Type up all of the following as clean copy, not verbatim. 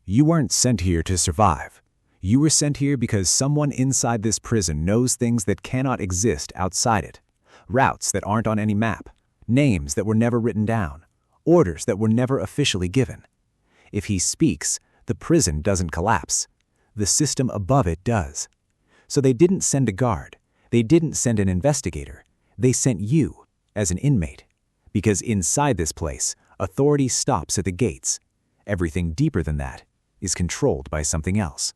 You weren't sent here to survive. You were sent here because someone inside this prison knows things that cannot exist outside it. Routes that aren't on any map. Names that were never written down. Orders that were never officially given. If he speaks, the prison doesn't collapse. The system above it does. So they didn't send a guard. They didn't send an investigator. They sent you as an inmate. Because inside this place, authority stops at the gates. Everything deeper than that is controlled by something else.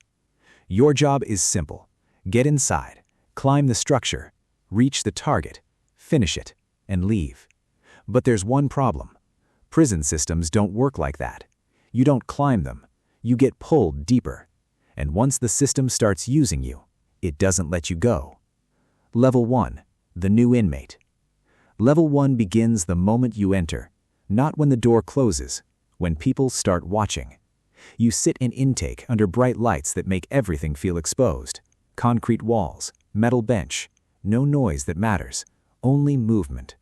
Your job is simple. Get inside, climb the structure, reach the target, finish it, and leave. But there's one problem. Prison systems don't work like that. You don't climb them. You get pulled deeper. And once the system starts using you, it doesn't let you go. Level 1. The new inmate. Level 1 begins the moment you enter, not when the door closes, when people start watching. You sit in intake under bright lights that make everything feel exposed. Concrete walls, metal bench, no noise that matters, only movement.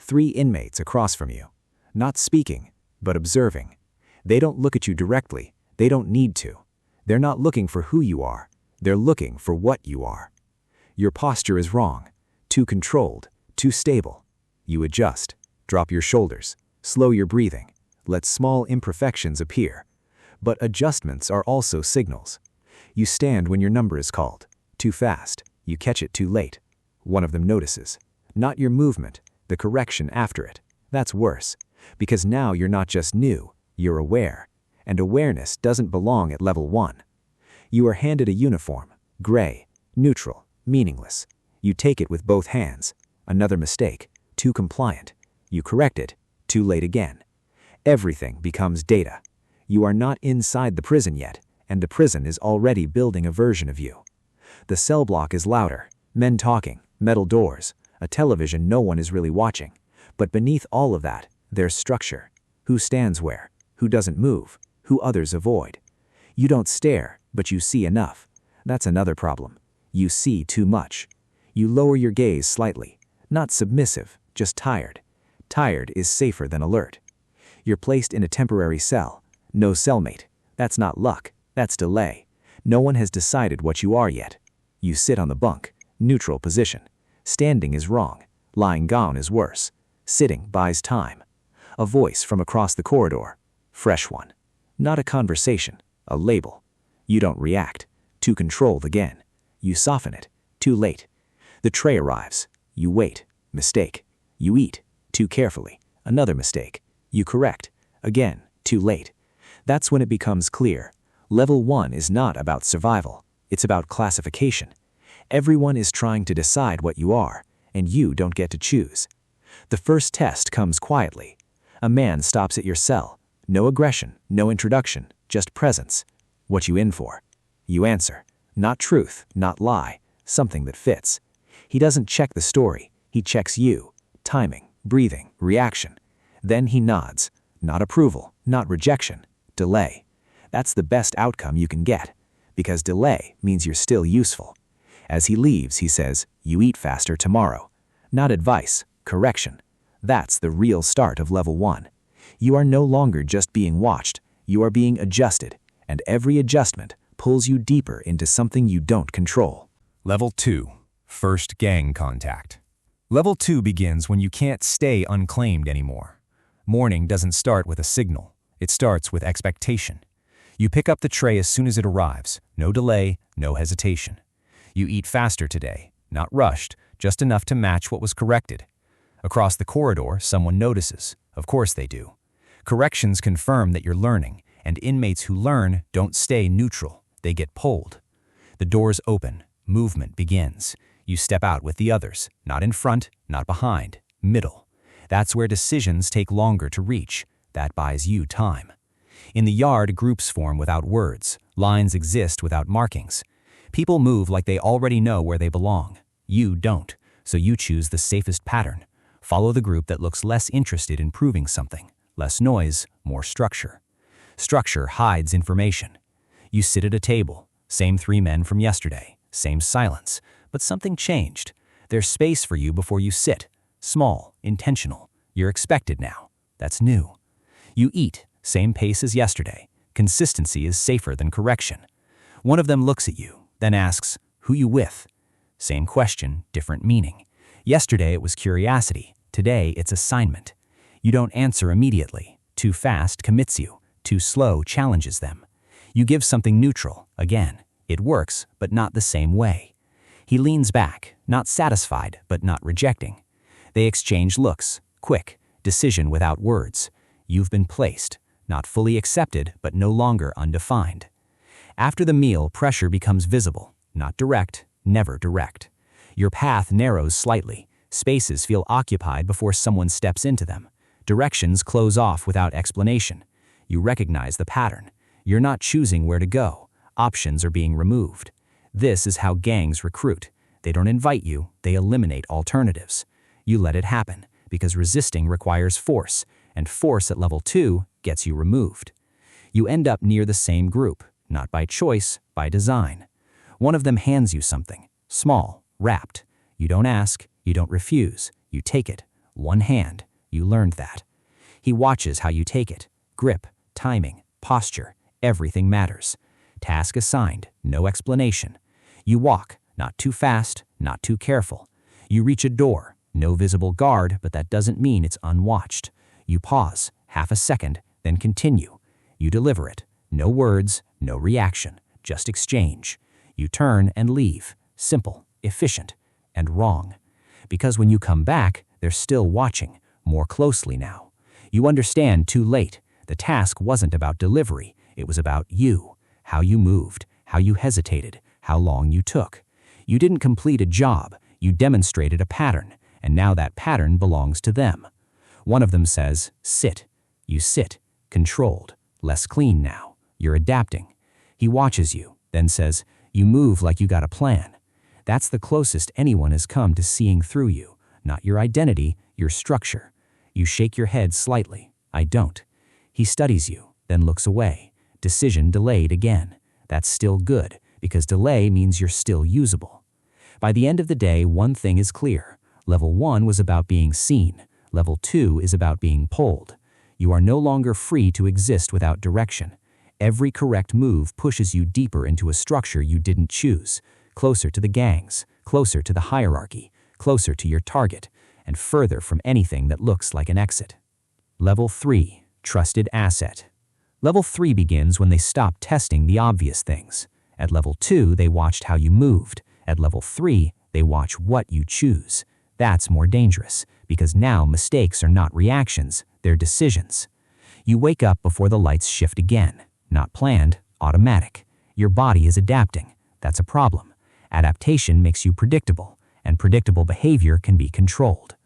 3 inmates across from you, not speaking, but observing. They don't look at you directly, they don't need to. They're not looking for who you are, they're looking for what you are. Your posture is wrong, too controlled, too stable. You adjust, drop your shoulders, slow your breathing, let small imperfections appear. But adjustments are also signals. You stand when your number is called. Too fast, you catch it too late. One of them notices. Not your movement, the correction after it. That's worse, because now you're not just new, you're aware. And awareness doesn't belong at level 1. You are handed a uniform, gray, neutral, meaningless. You take it with both hands. Another mistake, too compliant. You correct it, too late again. Everything becomes data. You are not inside the prison yet, and the prison is already building a version of you. The cell block is louder, men talking, metal doors, a television no one is really watching. But beneath all of that, there's structure. Who stands where? Who doesn't move? Who others avoid? You don't stare, but you see enough. That's another problem. You see too much. You lower your gaze slightly. Not submissive, just tired. Tired is safer than alert. You're placed in a temporary cell. No cellmate. That's not luck. That's delay. No one has decided what you are yet. You sit on the bunk. Neutral position. Standing is wrong. Lying down is worse. Sitting buys time. A voice from across the corridor. Fresh one. Not a conversation. A label. You don't react. Too controlled again. You soften it. Too late. The tray arrives. You wait. Mistake. You eat. Too carefully. Another mistake. You correct. Again. Too late. That's when it becomes clear. Level 1 is not about survival. It's about classification. Everyone is trying to decide what you are, and you don't get to choose. The first test comes quietly. A man stops at your cell. No aggression, no introduction, just presence. What you in for? You answer. Not truth, not lie, something that fits. He doesn't check the story. He checks you. Timing, breathing, reaction. Then he nods. Not approval, not rejection. Delay. That's the best outcome you can get, because delay means you're still useful. As he leaves, he says, you eat faster tomorrow. Not advice, correction. That's the real start of level 1. You are no longer just being watched, you are being adjusted, and every adjustment pulls you deeper into something you don't control. Level 2. First gang contact. Level 2 begins when you can't stay unclaimed anymore. Morning doesn't start with a signal. It starts with expectation. You pick up the tray as soon as it arrives. No delay, no hesitation. You eat faster today, not rushed, just enough to match what was corrected. Across the corridor, someone notices. Of course they do. Corrections confirm that you're learning, and inmates who learn don't stay neutral. They get pulled. The doors open. Movement begins. You step out with the others, not in front, not behind, middle. That's where decisions take longer to reach. That buys you time. In the yard, groups form without words. Lines exist without markings. People move like they already know where they belong. You don't, so you choose the safest pattern. Follow the group that looks less interested in proving something. Less noise, more structure. Structure hides information. You sit at a table. Same 3 men from yesterday. Same silence. But something changed. There's space for you before you sit. Small, intentional. You're expected now. That's new. You eat. Same pace as yesterday. Consistency is safer than correction. One of them looks at you, then asks, "Who you with?" Same question, different meaning. Yesterday it was curiosity. Today it's assignment. You don't answer immediately. Too fast commits you. Too slow challenges them. You give something neutral. Again, it works, but not the same way. He leans back, not satisfied, but not rejecting. They exchange looks. Quick. Decision without words. You've been placed. Not fully accepted, but no longer undefined. After the meal, pressure becomes visible. Not direct, never direct. Your path narrows slightly. Spaces feel occupied before someone steps into them. Directions close off without explanation. You recognize the pattern. You're not choosing where to go. Options are being removed. This is how gangs recruit. They don't invite you, they eliminate alternatives. You let it happen, because resisting requires force, and force at level 2 gets you removed. You end up near the same group, not by choice, by design. One of them hands you something, small, wrapped. You don't ask, you don't refuse, you take it. One hand, you learned that. He watches how you take it. Grip, timing, posture, everything matters. Task assigned, no explanation. You walk, not too fast, not too careful. You reach a door, no visible guard, but that doesn't mean it's unwatched. You pause, half a second, then continue. You deliver it. No words, no reaction, just exchange. You turn and leave. Simple, efficient, and wrong. Because when you come back, they're still watching, more closely now. You understand too late. The task wasn't about delivery, it was about you. How you moved, how you hesitated, how long you took. You didn't complete a job, you demonstrated a pattern, and now that pattern belongs to them. One of them says, "Sit." You sit, controlled, less clean now. You're adapting. He watches you, then says, "You move like you got a plan." That's the closest anyone has come to seeing through you, not your identity, your structure. You shake your head slightly. "I don't." He studies you, then looks away. Decision delayed again. That's still good, because delay means you're still usable. By the end of the day, one thing is clear. Level 1 was about being seen. Level 2 is about being pulled. You are no longer free to exist without direction. Every correct move pushes you deeper into a structure you didn't choose, closer to the gangs, closer to the hierarchy, closer to your target, and further from anything that looks like an exit. Level 3, Trusted Asset. Level 3 begins when they stop testing the obvious things. At level 2, they watched how you moved. At level 3, they watch what you choose. That's more dangerous, because now mistakes are not reactions, they're decisions. You wake up before the lights shift again. Not planned, automatic. Your body is adapting. That's a problem. Adaptation makes you predictable, and predictable behavior can be controlled.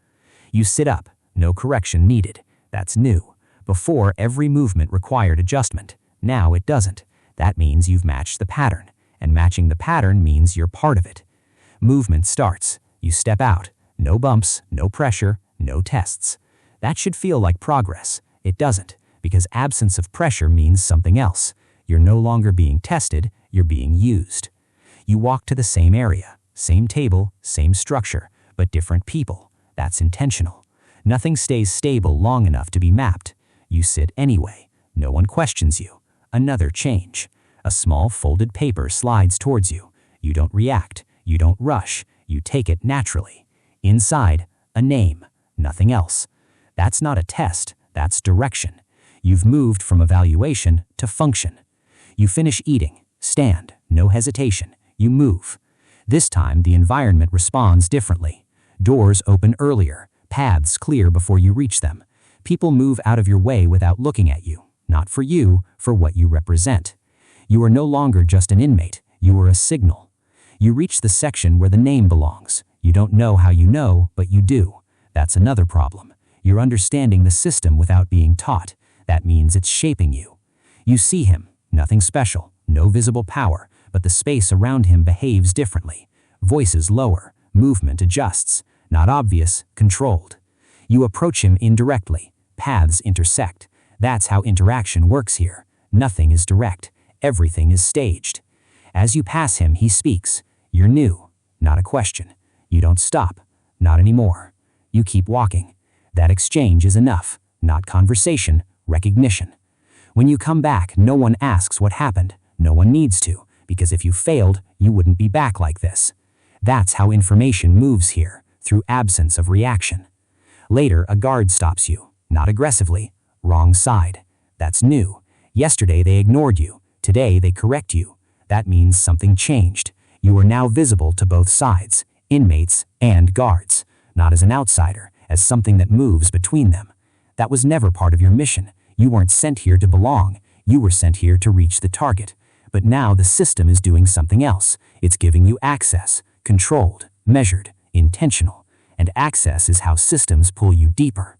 You sit up, no correction needed. That's new. Before, every movement required adjustment. Now it doesn't. That means you've matched the pattern, and matching the pattern means you're part of it. Movement starts. You step out. No bumps, no pressure, no tests. That should feel like progress. It doesn't, because absence of pressure means something else. You're no longer being tested, you're being used. You walk to the same area, same table, same structure, but different people. That's intentional. Nothing stays stable long enough to be mapped. You sit anyway. No one questions you. Another change. A small folded paper slides towards you. You don't react. You don't rush. You take it naturally. Inside, a name. Nothing else. That's not a test. That's direction. You've moved from evaluation to function. You finish eating. Stand. No hesitation. You move. This time, the environment responds differently. Doors open earlier. Paths clear before you reach them. People move out of your way without looking at you. Not for you, for what you represent. You are no longer just an inmate. You are a signal. You reach the section where the name belongs. You don't know how you know, but you do. That's another problem. You're understanding the system without being taught. That means it's shaping you. You see him. Nothing special. No visible power. But the space around him behaves differently. Voices lower. Movement adjusts. Not obvious, controlled. You approach him indirectly. Paths intersect. That's how interaction works here. Nothing is direct. Everything is staged. As you pass him, he speaks. You're new. Not a question. You don't stop. Not anymore. You keep walking. That exchange is enough. Not conversation, recognition. When you come back, no one asks what happened. No one needs to, because if you failed, you wouldn't be back like this. That's how information moves here, through absence of reaction. Later, a guard stops you. Not aggressively. Wrong side. That's new. Yesterday they ignored you. Today they correct you. That means something changed. You are now visible to both sides, inmates and guards, not as an outsider, as something that moves between them. That was never part of your mission. You weren't sent here to belong. You were sent here to reach the target. But now the system is doing something else. It's giving you access, controlled, measured, intentional. And access is how systems pull you deeper.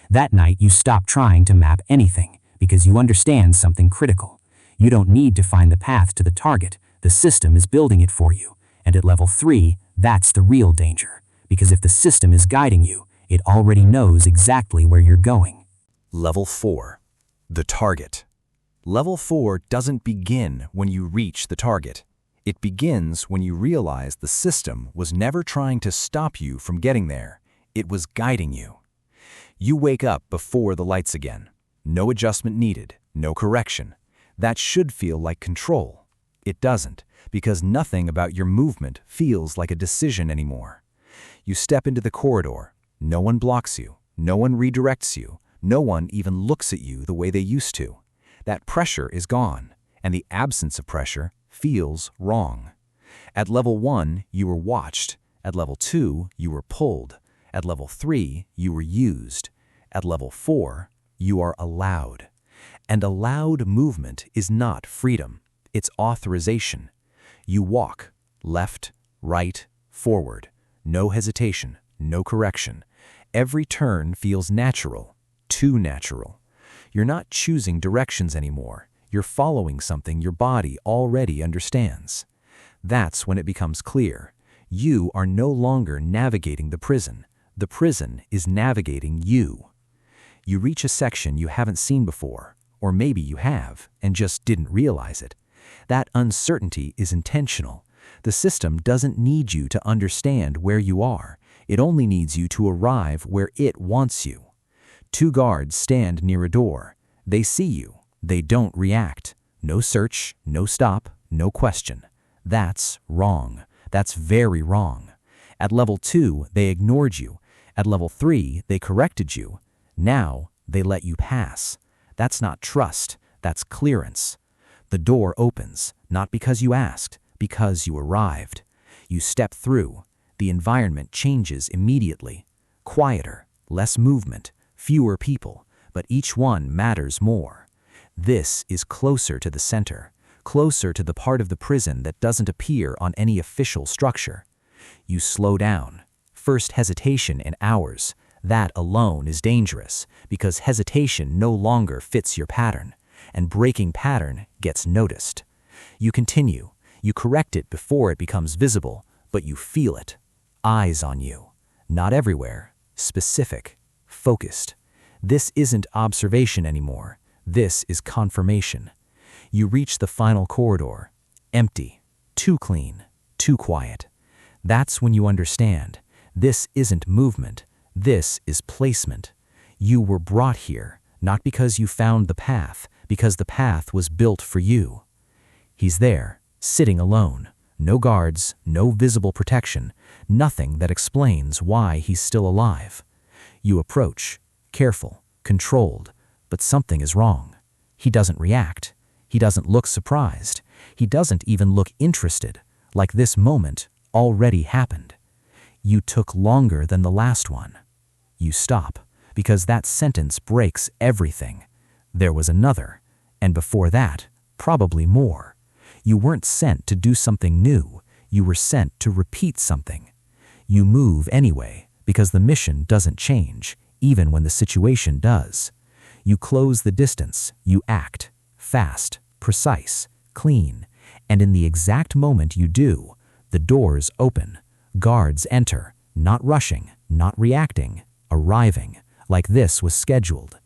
That night you stop trying to map anything, because you understand something critical. You don't need to find the path to the target. The system is building it for you. And at level 3, that's the real danger. Because if the system is guiding you, it already knows exactly where you're going. Level 4. The target. Level 4 doesn't begin when you reach the target. It begins when you realize the system was never trying to stop you from getting there. It was guiding you. You wake up before the lights again. No adjustment needed, no correction. That should feel like control. It doesn't, because nothing about your movement feels like a decision anymore. You step into the corridor. No one blocks you. No one redirects you. No one even looks at you the way they used to. That pressure is gone, and the absence of pressure feels wrong. At level 1, you were watched. At level 2, you were pulled. At level 3, you were used. At level 4, you are allowed. And allowed movement is not freedom. It's authorization. You walk, left, right, forward. No hesitation, no correction. Every turn feels natural, too natural. You're not choosing directions anymore. You're following something your body already understands. That's when it becomes clear. You are no longer navigating the prison. The prison is navigating you. You reach a section you haven't seen before, or maybe you have and just didn't realize it. That uncertainty is intentional. The system doesn't need you to understand where you are. It only needs you to arrive where it wants you. 2 guards stand near a door. They see you. They don't react. No search, no stop, no question. That's wrong. That's very wrong. At level 2, they ignored you. At level 3, they corrected you. Now, they let you pass. That's not trust. That's clearance. The door opens, not because you asked, because you arrived. You step through. The environment changes immediately. Quieter, less movement, fewer people, but each one matters more. This is closer to the center, closer to the part of the prison that doesn't appear on any official structure. You slow down. First hesitation in hours. That alone is dangerous, because hesitation no longer fits your pattern, and breaking pattern gets noticed. You continue. You correct it before it becomes visible, but you feel it. Eyes on you. Not everywhere. Specific. Focused. This isn't observation anymore. This is confirmation. You reach the final corridor. Empty. Too clean. Too quiet. That's when you understand. This isn't movement. This is placement. You were brought here, not because you found the path, because the path was built for you. He's there, sitting alone. No guards, no visible protection, nothing that explains why he's still alive. You approach, careful, controlled, but something is wrong. He doesn't react. He doesn't look surprised. He doesn't even look interested, like this moment already happened. You took longer than the last one. You stop, because that sentence breaks everything. There was another, and before that, probably more. You weren't sent to do something new. You were sent to repeat something. You move anyway, because the mission doesn't change, even when the situation does. You close the distance. You act. Fast, precise, clean. And in the exact moment you do, the doors open. Guards enter, not rushing, not reacting, arriving, like this was scheduled.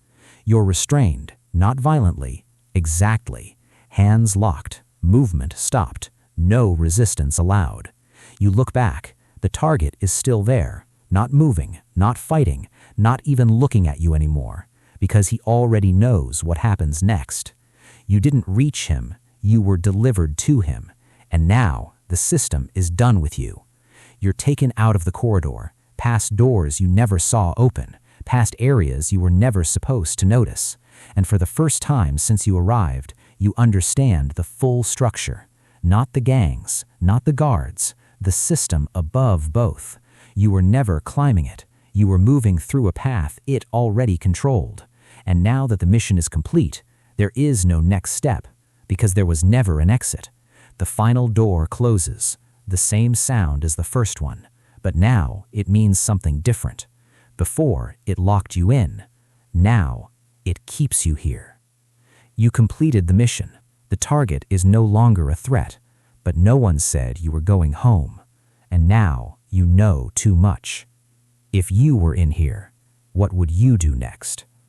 You're restrained, not violently, exactly. Hands locked, movement stopped, no resistance allowed. You look back. The target is still there, not moving, not fighting, not even looking at you anymore, because he already knows what happens next. You didn't reach him, you were delivered to him, and now the system is done with you. You're taken out of the corridor, past doors you never saw open, past areas you were never supposed to notice, and for the first time since you arrived, you understand the full structure. Not the gangs, not the guards, the system above both. You were never climbing it. You were moving through a path it already controlled. And now that the mission is complete, there is no next step, because there was never an exit. The final door closes, the same sound as the first one, but now it means something different. Before, it locked you in. Now, it keeps you here. You completed the mission. The target is no longer a threat, but no one said you were going home. And now you know too much. If you were in here, what would you do next?